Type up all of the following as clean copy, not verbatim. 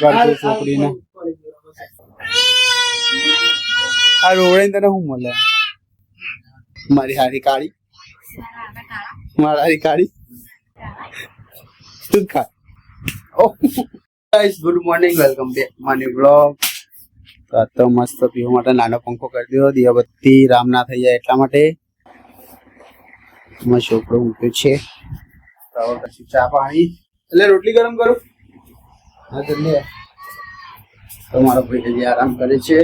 કરજો છોકરીને આ રોવડે તને શું મળે મારી હારી કાળી મારી હારી કાળી તું ખા ઓ guys good morning welcome back my blog તો મસ્ત પીવા માટે નાનો પંખો કરી દો દિયાબત્તી રામ ના થઈ જાય એટલા માટે મારો છોકરો ઉઠ્યો છે તો પછી ચા પાણી એટલે રોટલી ગરમ કરું હા તો લે તો મારો ભાઈ હજી આરામ કરે છે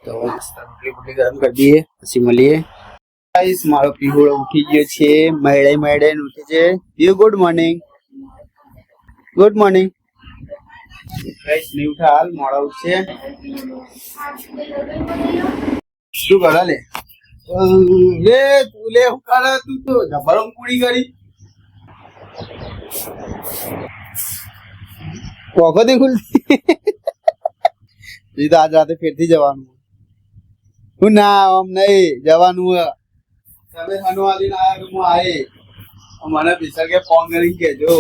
તો રોટલી ગરમ કરી દઈએ પછી મળીએ ગાઈસ મારો પીહોળો ઉઠી ગયો છે મેળે ઉઠે છે પીહુ ગુડ મોર્નિંગ ગાઈસ નહીં ઉઠા હાલ મોડા ઉઠશે શું કરે લે તું લે હું કરે તું તો જબરમ પૂરી કરી પોખો દે ખુલતી તો આજ રાતે ફેરથી જવાનું હું ના આમ નહીં જવાનું તમે હનવાલી ના આવ્યા હું આયે મને પીસર કે ફોન કરી કેજો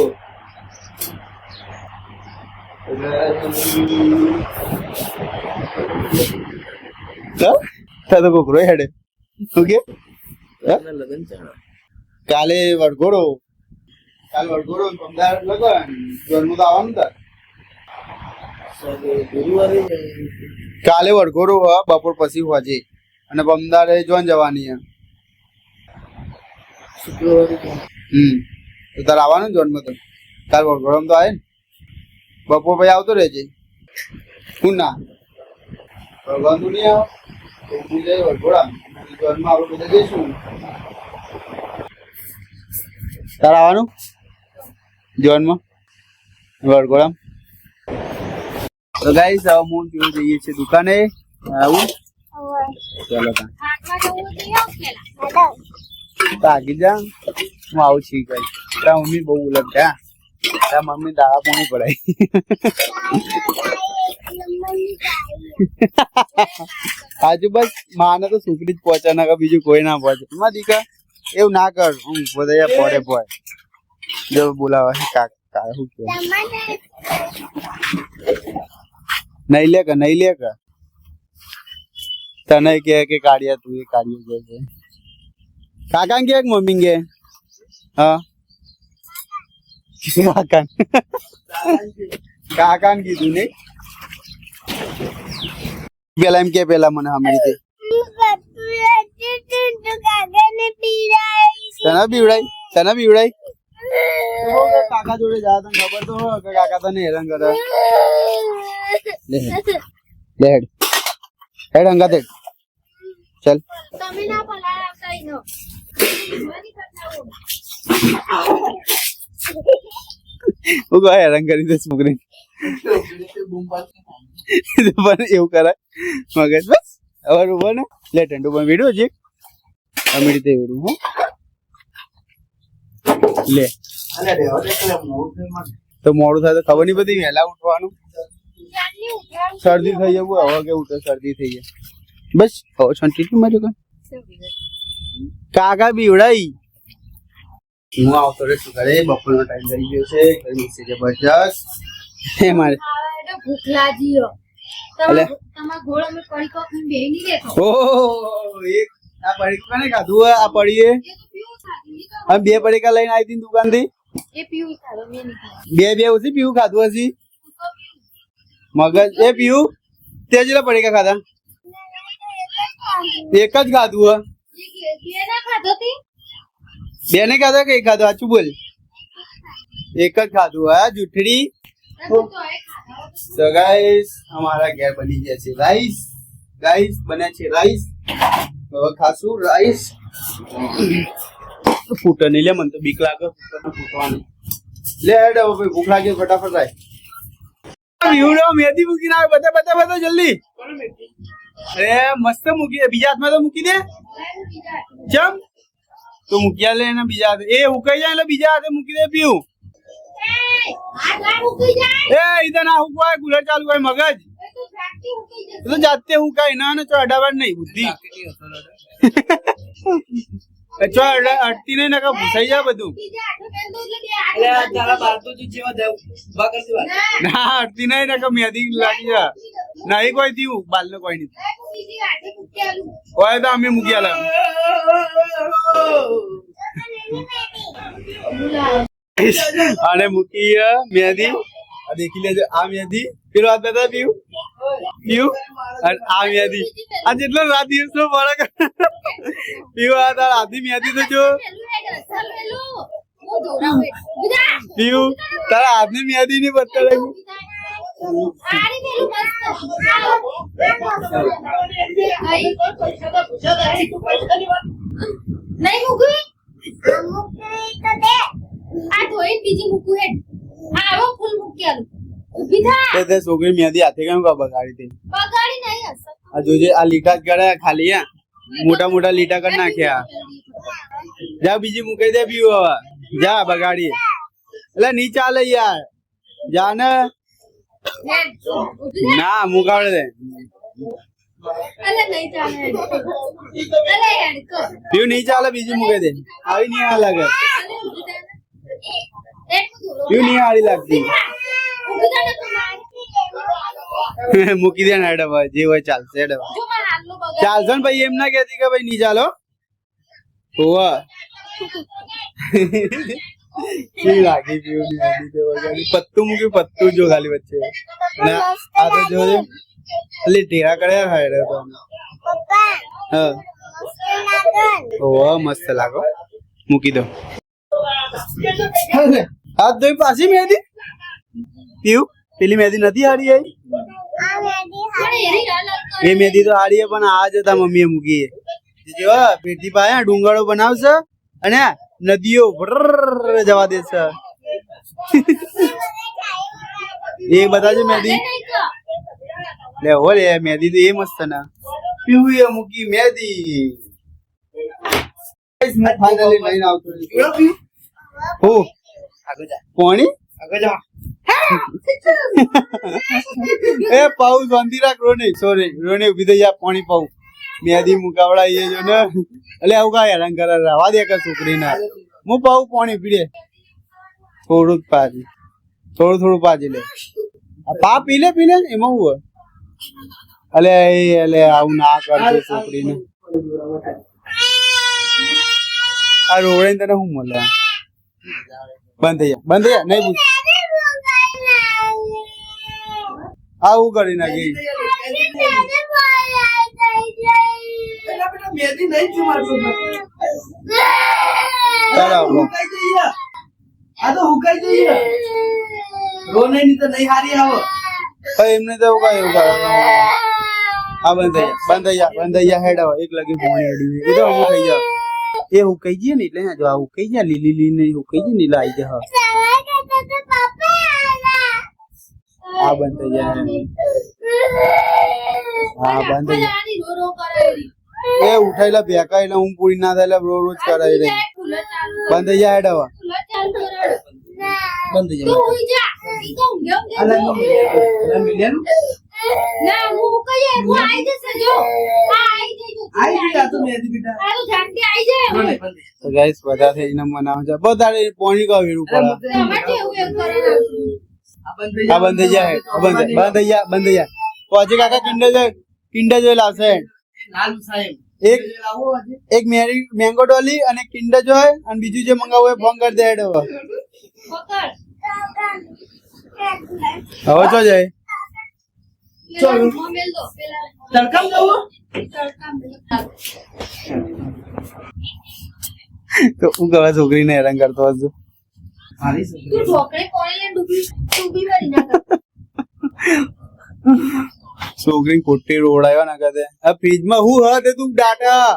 તો કોકરો હેડે ઓકે કાલે વડઘોડો અમદાવાદ લગન જન્મ તો આવવાનું તાર કાલે વડઘોડો બપોર પછી હોજે અને અમદાવાદ જોન જવાની તો તાર આવવાનું જન્મ તો તાર વડઘોડો તો આવે ને બપોર પછી આવતો રહેજે હું ના ભગવાન તું નહીં આવો હું જઈ વડઘોડા જન્મ આપણે બધા જઈશું તાર આવવાનું જન્મ વડઘોડા તો ગાઈસ હવે હું પીવું જઈએ છીએ દુકાને આવું ચાલો આગી જા હું આવું છું કઈ તાર મમ્મી બહુ ઉલટ ત્યાં તાર મમ્મી દાવા પોણી પડાય આજુ બસ માને તો છોકરી જ પહોંચે ના બીજું કોઈ ના પહોંચે એમાં દીકા એવું ના કર હું બધા પડે પડે જો બોલાવા કાકા શું કે નહીં લે કે તને કે કાઢિયા તું એ કાઢિયો કે કાકા કે મમ્મી કે હા કાકા ને કીધું ને પેલા એમ કે પેલા મને સાંભળી તને બીવડાઈ કાકા જોડે જા તને ખબર તો હોય કે કાકા તને હેરાન કરે લે હેડ અંગાત ચલ તમે ના પલાળાવતા ઈનો હું કહે હેરાન કરી દે છોકરી પણ એવું કરાય મગજ બસ હવે ઉભો ને લે ઠંડુ પણ વીડ્યું હજી અમી રીતે વીડું હું લે તો મોડું થાય તો ખબર નહીં બધી વહેલા ઉઠવાનું શરદી થઈ જવું હવે કે ઉઠે શરદી થઈ જાય બસ હવે છંટી માર્યો કાકા બીવડાઈ હું આવતો રે શું કરે બપોરનો ટાઈમ થઈ ગયો છે ગરમી છે જબરજસ્ત હે મારે ભૂખ લાગી તમારા ગોળ અમે પડી કોક બેહી ની દેખો ઓહો એક આ પડી કોને ખાધું આ પડીએ અમે બે પડીકા લઈને આવી હતી દુકાન થી એ પીવું ખાધો મે ની ખાધો બે ઉસી પીવું ખાધું હસી મગજ એ પીવું તેજલા પડીકા ખાધા એક જ ખાધું બે ના ખાધો તી બે ને ખાધા કે એક ખાધું આચું બોલ એક જ ખાધું હા જૂઠડી તો ગાઈસ हमारा ઘેર બની ગયા છે રાઈસ બને છે રાઈસ હવે ખાસું રાઈસ ફૂટે નહીં લે મને તો બીક લાગે ફૂટવાનું લે હેડ હવે ભૂખ લાગી ફટાફટ રાઈ વિડિયો મેદી મૂકીને આવે બતા જલ્દી અરે મસ્ત મૂકી બીજા હાથમાં તો મૂકી દે ચમ તો મૂક્યા લે ને બીજા હાથે એ ઉકાઈ જાય એટલે બીજા હાથે મૂકી દે પીવું એ ઇધર ના હુકવાય કુલર ચાલુ હોય મગજ તો જાતે હું કઈ ના ને તો અડાવડ નહીં બુદ્ધિ ચો અડતી નહીં નકા ભૂસાઈ જાય બધું. એટલે આ તારા બારતું તું જેવા જાવ ઉભા કરતી વાત ના અડતી નહીં નકા મહેંદી લાગી જાય. નહીં કોઈ થયું બાલ ને કોઈ નહીં હોય તો અમે મૂકી આલે. અને મૂકી મહેંદી આ દેખી લેજો. આ મહેંદી પેલો હાથ બતા પીવું પીવું અને આ મહેંદી આ જેટલો રાત દિવસ નો ફરક પીવું. આ તાર આધી મહેંદી તો જો પીવું તારા હાથની મહેંદી ની પત્તા લાગી. નહીં મૂકવી આ ધોઈ બીજી મૂકું હે. હા આવો ફૂલ મૂકી આલું. ઊભી થા. તે છોકરી મહેંદી હાથે કેમ કા બગાડી દે. બગાડી નહીં હશે. આ જોજે આ લીટા જ કરે ખાલી. હા મોટા મોટા લીટા કરી નાખ્યા. જા બીજી મૂકી દે પીવું હવે. જા બગાડી એટલે ની ચાલે યાર. જા ને ના મુકાવડે દે. અલે નહીં ચાલે. અલે હેડકો. પીવું નહીં ચાલે બીજી મૂકી દે. આવી નહીં આ લાગે. પીવું નહીં હારી લાગતી. મૂકી દે ને હેડવા જે હોય ચાલશે હેડવા. ચાલશે ને ભાઈ એમ ના કહેતી કે ભાઈ નહીં ચાલો. હોવા કેવી લાગી પીવું પત્તું મૂક્યું પત્તું જો ખાલી વચ્ચે. અને આ તો જો એટલે ઢેરા કર્યા હેડે તો હા હોવા મસ્ત લાગો. મૂકી દો. હાથ ધોઈ પાછી મહેંદી પીવું. પેલી મહેંદી નથી હારી આવી. એ મહેંદી તો હારી પણ આ જતા મમ્મીએ મૂકી. જો પેટી પાસે ડુંગળો બનાવશે અને નદીઓ જવા દેશે. એ બધા છે મહેંદી લે હો લે મહેંદી તો એ મસ્ત ને પીવું એ મૂકી મહેંદી. ફાઇનલી લઈને આવતો હું પોણી એ પાઉ શાંતિ રાખ રોની. સોરી રોની ઉભી થઈ જા. પાણી પાઉ મહેંદી મુકાવડા એ જો ને એટલે આવું કા હેરાન કરે. રવા દે કે છોકરીને હું પાઉ પાણી પીડે થોડું જ પાજી થોડું પાજી લે. પા પી લે એમાં હું એટલે આવું ના કરજો છોકરીને. આ રોડે તને શું મળે. બંધ થઈ જા નહીં પૂછ. આવું કરી નાખી. મેદી નહીં છું મારતો ચાલો આ તો હુકાઈ જઈએ રો નહીં તો નહીં હારી આવો એમને તો એવું કરે. હા બંધ થઈ જા હેડ આવે. એક લગી ફોન હેડવી એ તો અમુક થઈ જા. એ હુકાઈ જઈએ ને એટલે જો આ હુકાઈ જાય લીલી નહીં હુકાઈ જાય ને એટલે આવી જાય. હા બંધ થઈ જાય. હા બંધ થઈ જાય. એ ઉઠાયેલા ભેકાયેલા ઊંઘ પૂરી ના થાય એટલે રોજ કરાવી રહી. બંધ થઈ જાય હેડ હવે. બંધ થઈ તો ગાઈસ બધા થઈને મનાવે છે. બધા પોણી કા વેડું પડે. હા બંધ થઈ જાય. બંધ થઈ જાય. તો હજી કાકા કિંડર જોઈ લાવશે. એક મેંગો ડોલી અને કિંડર જોય અને બીજું જે મંગાવું હોય ફોન કરી દે હેડ હવે. હવે ચો જાય તડકામ જવું તો હું કહેવાય છોકરીને હેરાન કરતો હતો. છોકરી ખોટી રોડાયો ના કરે. આ ફ્રીજ માં હું હે તું ડાટા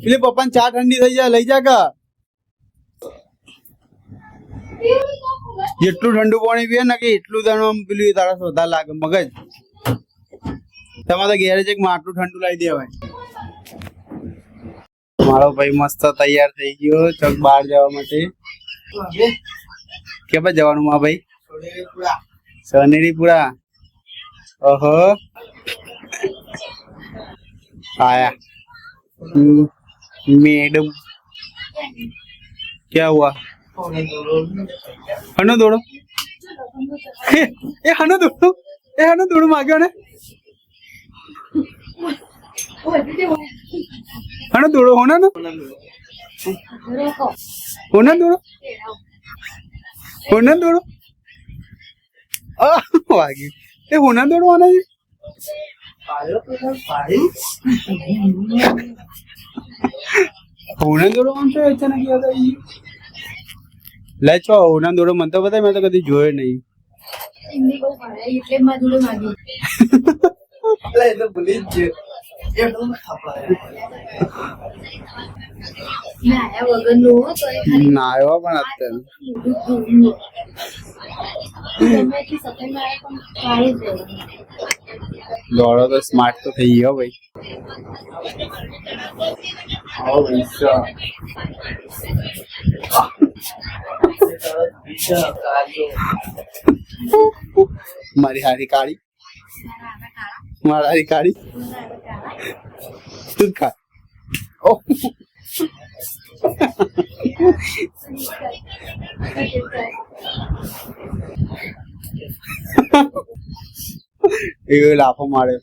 એટલે પપ્પા ચા ઠંડી થઈ જાય લઈ જા કા. જેટલું ઠંડુ પાણી પીએ ને કે એટલું તને પેલું તારા સોધા લાગે મગજ. તમારે તો ગેરેજ એક માટલું ઠંડુ લાવી દેવાય. મારો ભાઈ મસ્ત તૈયાર થઈ ગયો ચક બહાર જવા માટે. કે ભાઈ જવાનું માં ભાઈ સનેરીપુરા. ઓહો આયા मैडम क्या हुआ हनो दौड़ो ए हनो दौड़ो मांगो ने हनो दौड़ो होना ना होना दौड़ो वागी ए होना दौड़वाना है होना दौड़वान तो ऐसा ना किया था ये લે છો હોના દોડો મને તો બતાય મેં તો કદી જોયો નહીં હિન્દી બહુ ભારે એટલે માં જોડે માંગી એટલે એ તો ભૂલી જ ગયો. એ તો થાપડા ના આયા વગર નો તો એ ખાલી ના આવ્યો પણ અત્યારે ગમે તે સફેદમાં આયા પણ કાળી જ રહેવાનું. દોડો તો સ્માર્ટ તો થઈ ગયો ભાઈ ઓ વિશા મારી હારી કાળી મારી હારી કાળી તું ખા ઓ એ લાફો મારે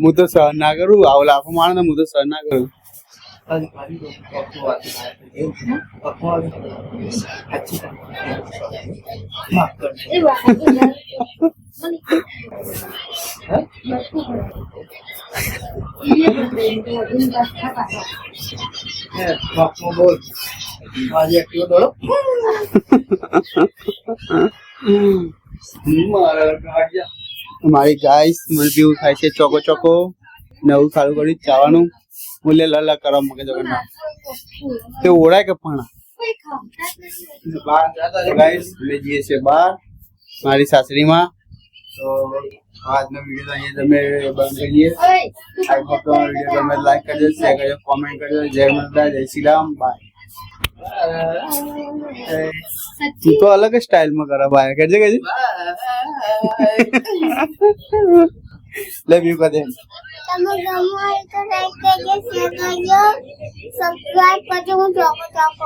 હું તો સહન ના કરું આવો લાફો મારે ને હું તો સહન ના કરું એ વાત તો યાર મને બોલ આજે એકલો દોડો મારી ગાઈસ મને પીવું થાય છે ચોકો ચોકો નવું ચાલુ કર્યું ચાવાનું મુલે લલા કરવા મગે જગન્નાથ તે ઓળાય કે પણ કોઈ ખાતા જ નથી. બાર ગાઈસ અમે જઈએ છીએ બાર મારી સાસરીમાં તો આજનો વિડીયો અહીંયા તમે બંધ કરીએ ઓય, તું આઈ હોપ તમારો વિડીયો ગમે લાઈક કરજો શેર કરજો કોમેન્ટ કરજો જય માતા જય શ્રી રામ બાય સચ્ચી તું તો અલગ સ્ટાઇલમાં કરે બાય કરજે કરજે લવ યુ કદે તમે ગમો હોય તો લાઈક કરજો, શેર કરજો, સબસ્ક્રાઇબ કરજો. હું ચોકો ચોકો